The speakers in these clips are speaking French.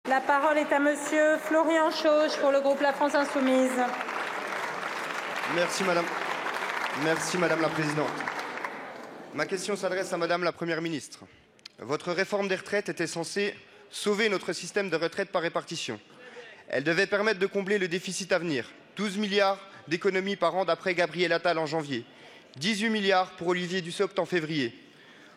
La parole est à monsieur Florian Chauche pour le groupe La France Insoumise. Merci madame la présidente. Ma question s'adresse à madame la première ministre. Votre réforme des retraites était censée sauver notre système de retraite par répartition. Elle devait permettre de combler le déficit à venir. 12 milliards d'économies par an d'après Gabriel Attal en janvier. 18 milliards pour Olivier Dussopt en février.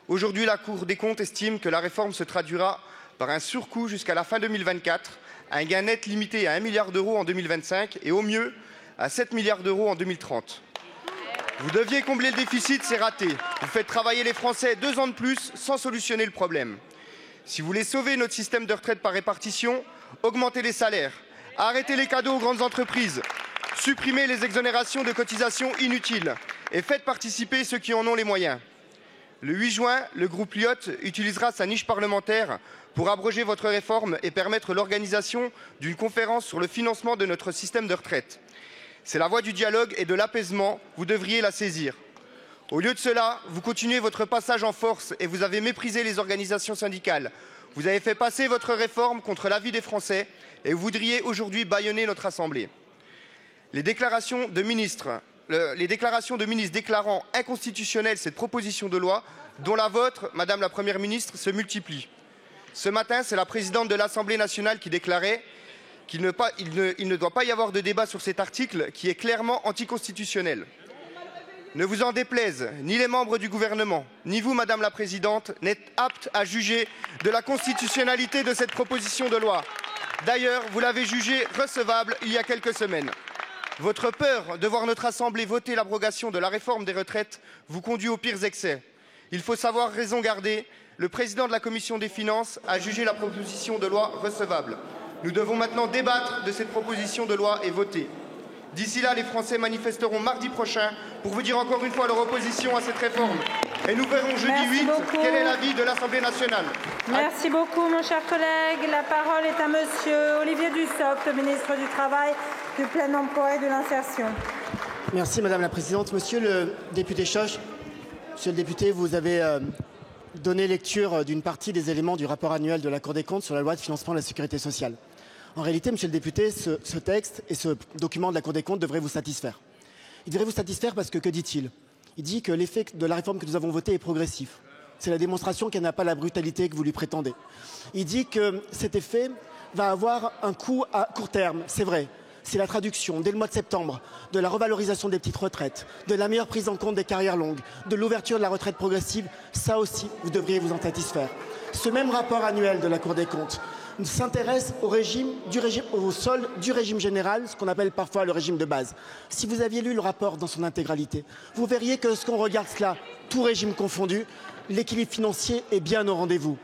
Aujourd'hui, la Cour des comptes estime que la réforme se traduira par un surcoût jusqu'à la fin 2024, un gain net limité à 1 milliard d'euros en 2025 et au mieux à 7 milliards d'euros en 2030. Vous deviez combler le déficit, c'est raté. Vous faites travailler les Français 2 ans de plus sans solutionner le problème. Si vous voulez sauver notre système de retraite par répartition, augmentez les salaires, arrêtez les cadeaux aux grandes entreprises, supprimez les exonérations de cotisations inutiles et faites participer ceux qui en ont les moyens. Le 8 juin, le groupe Lyot utilisera sa niche parlementaire pour abroger votre réforme et permettre l'organisation d'une conférence sur le financement de notre système de retraite. C'est la voie du dialogue et de l'apaisement, vous devriez la saisir. Au lieu de cela, vous continuez votre passage en force et vous avez méprisé les organisations syndicales. Vous avez fait passer votre réforme contre l'avis des Français et vous voudriez aujourd'hui bâillonner notre Assemblée. Les déclarations de ministres déclarant inconstitutionnelle cette proposition de loi, dont la vôtre, Madame la Première ministre, se multiplient. Ce matin, c'est la présidente de l'Assemblée nationale qui déclarait qu'il ne doit pas y avoir de débat sur cet article qui est clairement anticonstitutionnel. Ne vous en déplaise, ni les membres du gouvernement, ni vous, Madame la Présidente, n'êtes aptes à juger de la constitutionnalité de cette proposition de loi. D'ailleurs, vous l'avez jugée recevable il y a quelques semaines. Votre peur de voir notre Assemblée voter l'abrogation de la réforme des retraites vous conduit aux pires excès. Il faut savoir raison garder. Le président de la Commission des finances a jugé la proposition de loi recevable. Nous devons maintenant débattre de cette proposition de loi et voter. D'ici là, les Français manifesteront mardi prochain pour vous dire encore une fois leur opposition à cette réforme. Et nous verrons jeudi 8 quel est l'avis de l'Assemblée nationale. Merci beaucoup, mon cher collègue. La parole est à monsieur Olivier Dussopt, ministre du Travail, du Plein Emploi et de l'Insertion. Merci Madame la Présidente. Monsieur le député Chauche, monsieur le député, vous avez donné lecture d'une partie des éléments du rapport annuel de la Cour des comptes sur la loi de financement de la sécurité sociale. En réalité, monsieur le député, ce texte et ce document de la Cour des comptes devraient vous satisfaire. Il devrait vous satisfaire parce que dit-il? Il dit que l'effet de la réforme que nous avons votée est progressif. C'est la démonstration qu'elle n'a pas la brutalité que vous lui prétendez. Il dit que cet effet va avoir un coût à court terme, c'est vrai. C'est la traduction, dès le mois de septembre, de la revalorisation des petites retraites, de la meilleure prise en compte des carrières longues, de l'ouverture de la retraite progressive. Ça aussi, vous devriez vous en satisfaire. Ce même rapport annuel de la Cour des comptes s'intéresse au solde du régime général, ce qu'on appelle parfois le régime de base. Si vous aviez lu le rapport dans son intégralité, vous verriez que lorsqu'on regarde cela, tout régime confondu, l'équilibre financier est bien au rendez-vous.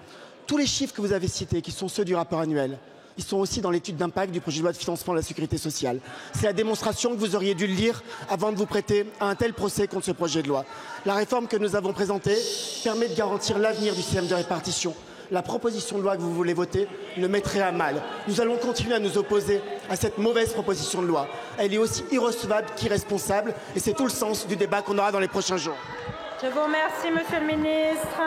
Tous les chiffres que vous avez cités, qui sont ceux du rapport annuel, ils sont aussi dans l'étude d'impact du projet de loi de financement de la sécurité sociale. C'est la démonstration que vous auriez dû le lire avant de vous prêter à un tel procès contre ce projet de loi. La réforme que nous avons présentée permet de garantir l'avenir du système de répartition. La proposition de loi que vous voulez voter le mettrait à mal. Nous allons continuer à nous opposer à cette mauvaise proposition de loi. Elle est aussi irrecevable qu'irresponsable et c'est tout le sens du débat qu'on aura dans les prochains jours. Je vous remercie, monsieur le ministre.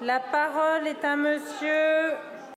La parole est à monsieur